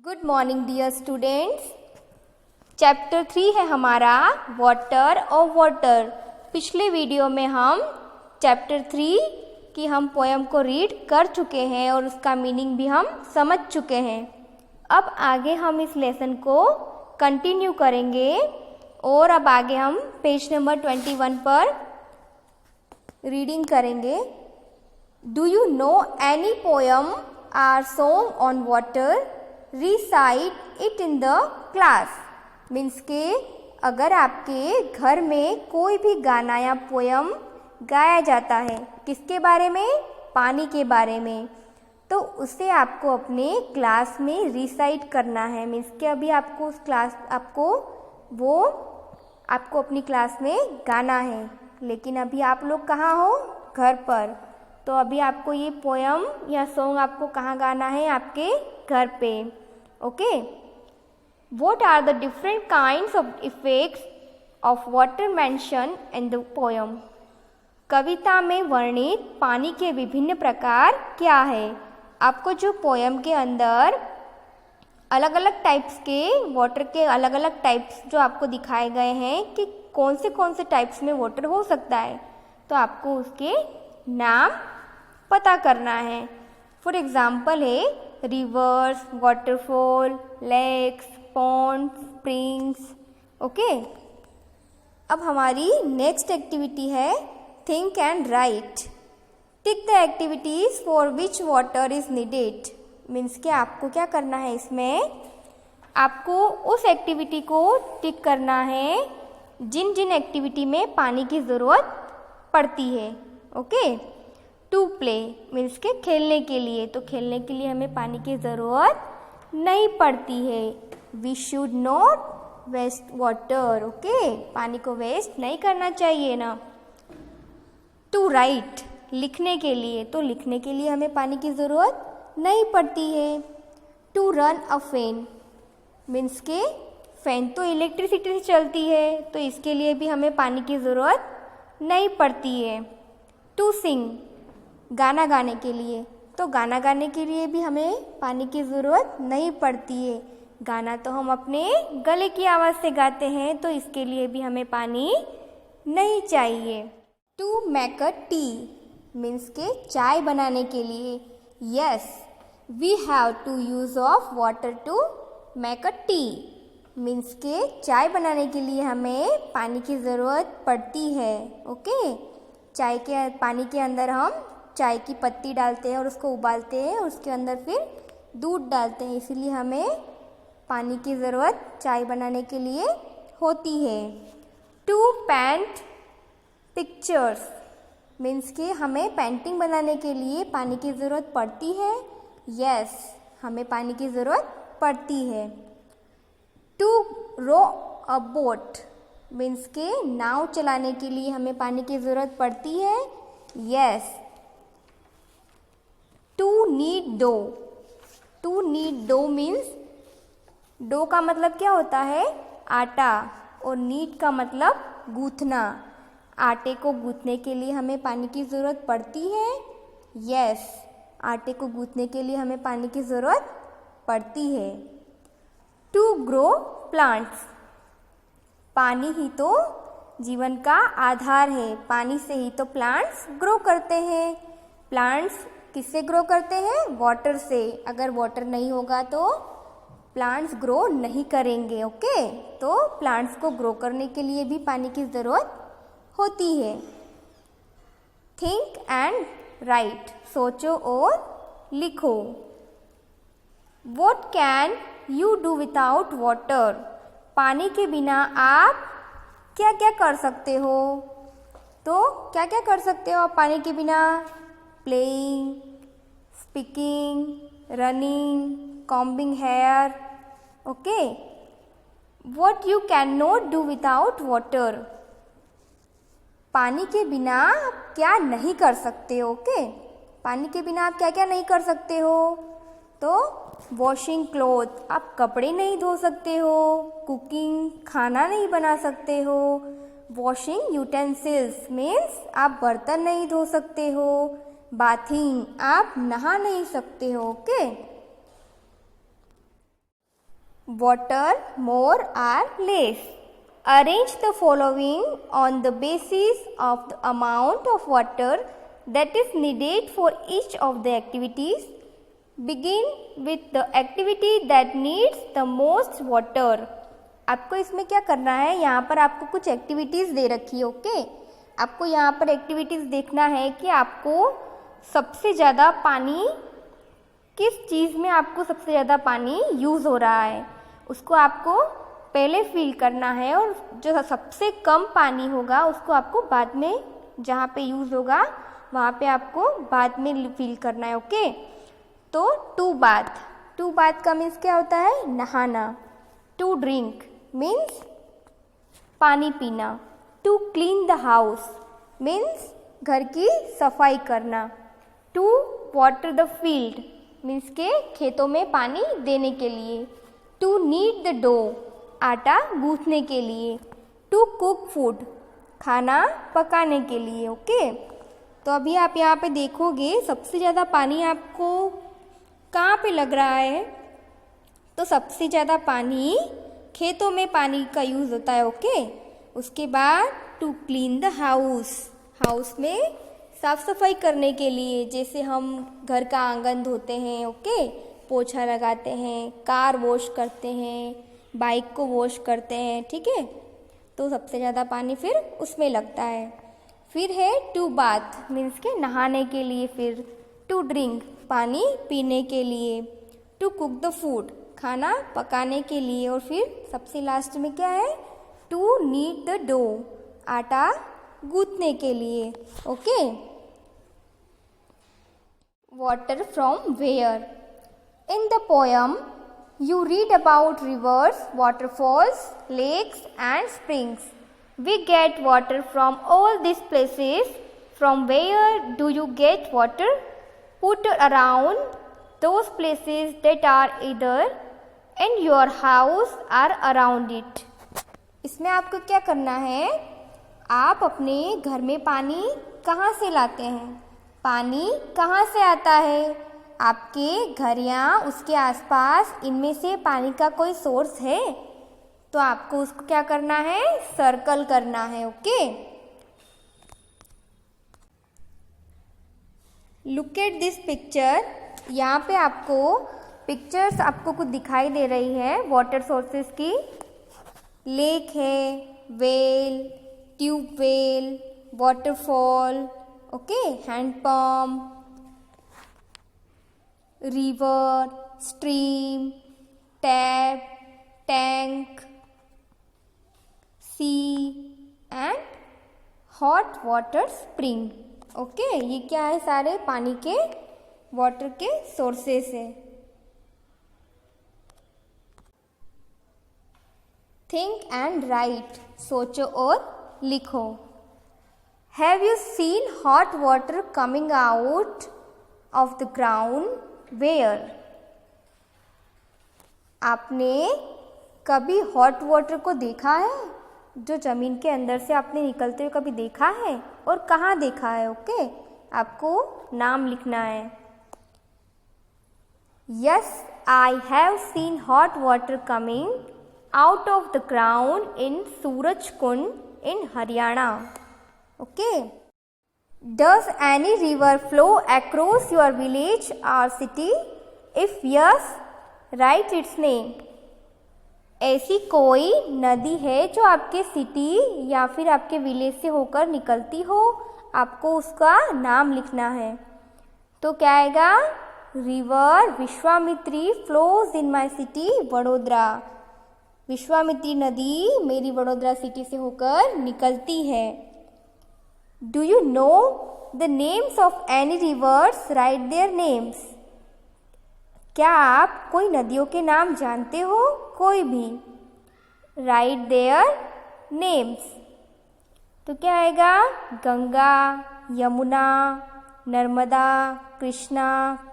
Good morning dear students. Chapter 3 है हमारा water और वाटर। पिछले वीडियो में हम चैप्टर 3 की हम पोएम को रीड कर चुके हैं और उसका मीनिंग भी हम समझ चुके हैं। अब आगे हम इस लेसन को कंटिन्यू करेंगे और अब आगे हम पेज नंबर 21 पर रीडिंग करेंगे। Do you know any poem or song on water? Recite it in the class. Means के अगर आपके घर में कोई भी गाना या पोयम गाया जाता है किसके बारे में, पानी के बारे में, तो उसे आपको अपने क्लास में रिसाइट करना है। मीन्स के अभी आपको उस क्लास आपको अपनी क्लास में गाना है, लेकिन अभी आप लोग कहाँ हो, घर पर। तो अभी आपको ये पोयम या सॉन्ग आपको कहाँ गाना है, आपके घर पे। Okay. What are the different kinds of effects of water mentioned in the poem? कविता में वर्णित पानी के विभिन्न प्रकार क्या है? आपको जो पोयम के अंदर अलग अलग टाइप्स के वाटर के अलग अलग टाइप्स जो आपको दिखाए गए हैं कि कौन से टाइप्स में वाटर हो सकता है, तो आपको उसके नाम पता करना है। फॉर एग्जाम्पल है rivers, waterfall, lakes, pond, springs. Okay. अब हमारी नेक्स्ट एक्टिविटी है think and write. Tick the activities for which water is needed. Means कि आपको क्या करना है, इसमें आपको उस एक्टिविटी को टिक करना है जिन जिन एक्टिविटी में पानी की ज़रूरत पड़ती है। ओके। टू प्ले मीन्स के खेलने के लिए, तो खेलने के लिए हमें पानी की ज़रूरत नहीं पड़ती है। We should not waste water. Okay, पानी को वेस्ट नहीं करना चाहिए ना। टू राइट लिखने के लिए, तो लिखने के लिए हमें पानी की ज़रूरत नहीं पड़ती है। To run a fan means के फैन तो इलेक्ट्रिसिटी से चलती है, तो इसके लिए भी हमें पानी की ज़रूरत नहीं पड़ती है। टू सिंग गाना गाने के लिए, तो गाना गाने के लिए भी हमें पानी की ज़रूरत नहीं पड़ती है। गाना तो हम अपने गले की आवाज़ से गाते हैं, तो इसके लिए भी हमें पानी नहीं चाहिए। To make a tea means के चाय बनाने के लिए, yes we have to use of water to make a tea. Means के चाय बनाने के लिए हमें पानी की ज़रूरत पड़ती है। ओके। चाय के पानी के अंदर हम चाय की पत्ती डालते हैं और उसको उबालते हैं, उसके अंदर फिर दूध डालते हैं, इसलिए हमें पानी की ज़रूरत चाय बनाने के लिए होती है। टू पेंट पिक्चर्स मीन्स कि हमें पेंटिंग बनाने के लिए पानी की ज़रूरत पड़ती है, यस हमें पानी की ज़रूरत पड़ती है। To row a boat means के नाव चलाने के लिए हमें पानी की ज़रूरत पड़ती है, yes. To knead dough, to knead dough means dough का मतलब क्या होता है, आटा, और नीड का मतलब गूँथना। आटे को गूँथने के लिए हमें पानी की ज़रूरत पड़ती है, यस आटे को गूँथने के लिए हमें पानी की ज़रूरत पड़ती है। टू ग्रो प्लांट्स पानी ही तो जीवन का आधार है, पानी से ही तो प्लांट्स ग्रो करते हैं। प्लांट्स किससे ग्रो करते हैं, वाटर से। अगर वाटर नहीं होगा तो प्लांट्स ग्रो नहीं करेंगे। ओके। तो प्लांट्स को ग्रो करने के लिए भी पानी की ज़रूरत होती है। थिंक एंड राइट सोचो और लिखो। What can you do without water? पानी के बिना आप क्या क्या कर सकते हो? तो क्या क्या कर सकते हो आप पानी के बिना? Playing, speaking, running, combing hair. Okay. What you cannot do without water? पानी के बिना आप क्या नहीं कर सकते हो? ओके। पानी के बिना आप क्या क्या नहीं कर सकते हो? तो वॉशिंग क्लॉथ आप कपड़े नहीं धो सकते हो, कुकिंग खाना नहीं बना सकते हो, वॉशिंग यूटेंसिल्स मीन्स आप बर्तन नहीं धो सकते हो, बाथिंग आप नहा नहीं सकते हो। Okay. water, more or less. Arrange the following on the basis of the amount of water that is needed for each of the activities. Begin with the activity that needs the most water. आपको इसमें क्या करना है, यहाँ पर आपको कुछ activities दे रखी है, ओके। आपको यहाँ पर एक्टिविटीज़ देखना है कि आपको सबसे ज़्यादा पानी किस चीज़ में, आपको सबसे ज़्यादा पानी यूज़ हो रहा है, उसको आपको पहले फिल करना है, और जो सबसे कम पानी होगा उसको आपको बाद में, जहाँ पे यूज़ होगा वहाँ पे आपको बाद में फिल करना है, ओके। तो टू बाथ का मीन्स क्या होता है, नहाना। टू ड्रिंक मीन्स पानी पीना। To clean the house means घर की सफाई करना। To water the field means के खेतों में पानी देने के लिए। टू नीड द डो आटा गूंथने के लिए। टू कुक फूड खाना पकाने के लिए, ओके। तो अभी आप यहाँ पे देखोगे सबसे ज़्यादा पानी आपको कहाँ पे लग रहा है, तो सबसे ज़्यादा पानी खेतों में पानी का यूज़ होता है, ओके। उसके बाद टू क्लीन द हाउस में साफ़ सफाई करने के लिए, जैसे हम घर का आंगन धोते हैं, ओके, पोछा लगाते हैं, कार वॉश करते हैं, बाइक को वॉश करते हैं, ठीक है। तो सबसे ज़्यादा पानी फिर उसमें लगता है। फिर है टू बाथ मीन्स के नहाने के लिए। फिर टू ड्रिंक पानी पीने के लिए। टू कुक द फूड खाना पकाने के लिए। और फिर सबसे लास्ट में क्या है, टू नीड द डो आटा गूंथने के लिए, okay. Water from where. In the poem you read about rivers, waterfalls, lakes and springs. We get water from all these places. From where do you get water? Put around those places that are either in your house or around it. इसमें आपको क्या करना है, आप अपने घर में पानी कहाँ से लाते हैं, पानी कहाँ से आता है, आपके घर या उसके आसपास इनमें से पानी का कोई सोर्स है, तो आपको उसको क्या करना है, सर्कल करना है, okay. Look at this picture. यहाँ पे आपको पिक्चर्स आपको कुछ दिखाई दे रही है वाटर सोर्सेस की। लेक है, well, tubewell, waterfall, okay, handpump, river, stream, tap, tank, sea and hot water spring, okay. ये क्या है, सारे पानी के वाटर के सोर्सेस है। थिंक एंड राइट, सोचो और लिखो। Have you seen hot water coming out of the ground? Where? आपने कभी हॉट वाटर को देखा है, जो ज़मीन के अंदर से आपने निकलते हुए कभी देखा है, और कहाँ देखा है, ओके। आपको नाम लिखना है। Yes, I have seen hot water coming out of the ground in Suraj Kund in Haryana, okay. Does any river flow across your village or city? If yes, write its name. ऐसी कोई नदी है जो आपके सिटी या फिर आपके विलेज से होकर निकलती हो, आपको उसका नाम लिखना है। तो क्या आएगा, river Vishwamitri flows in my city Vadodara. Vishwamitri नदी मेरी वडोदरा सिटी से होकर निकलती है। Do you know the names of any rivers? Write their names. क्या आप कोई नदियों के नाम जानते हो, कोई भी? Write their names. तो क्या आएगा, गंगा, यमुना, नर्मदा, कृष्णा,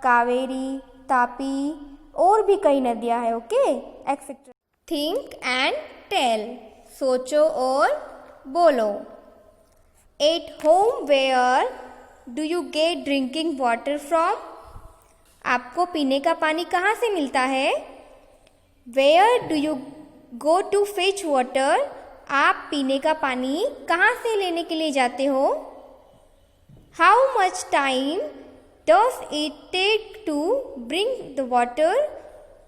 कावेरी, तापी, और भी कई नदियाँ हैं, okay, etcetera. Think and tell, सोचो और बोलो। At home, where do you get drinking water from? आपको पीने का पानी कहाँ से मिलता है? Where do you go to fetch water? आप पीने का पानी कहाँ से लेने के लिए जाते हो? How much time does it take to bring the water?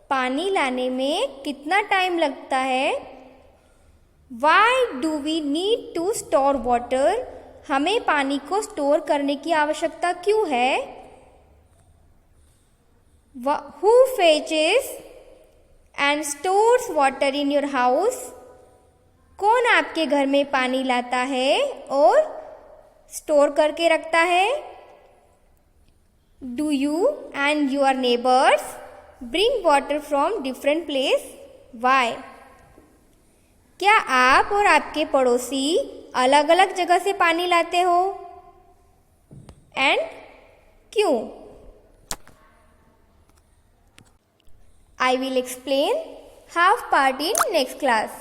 पानी लाने में कितना टाइम लगता है? Why do we need to store water? हमें पानी को स्टोर करने की आवश्यकता क्यों है? Who fetches and stores water in your house? कौन आपके घर में पानी लाता है और स्टोर करके रखता है? Do you and your neighbors bring water from different place? Why? क्या आप और आपके पड़ोसी अलग अलग जगह से पानी लाते हो? एंड क्यों? I will explain half part in next class.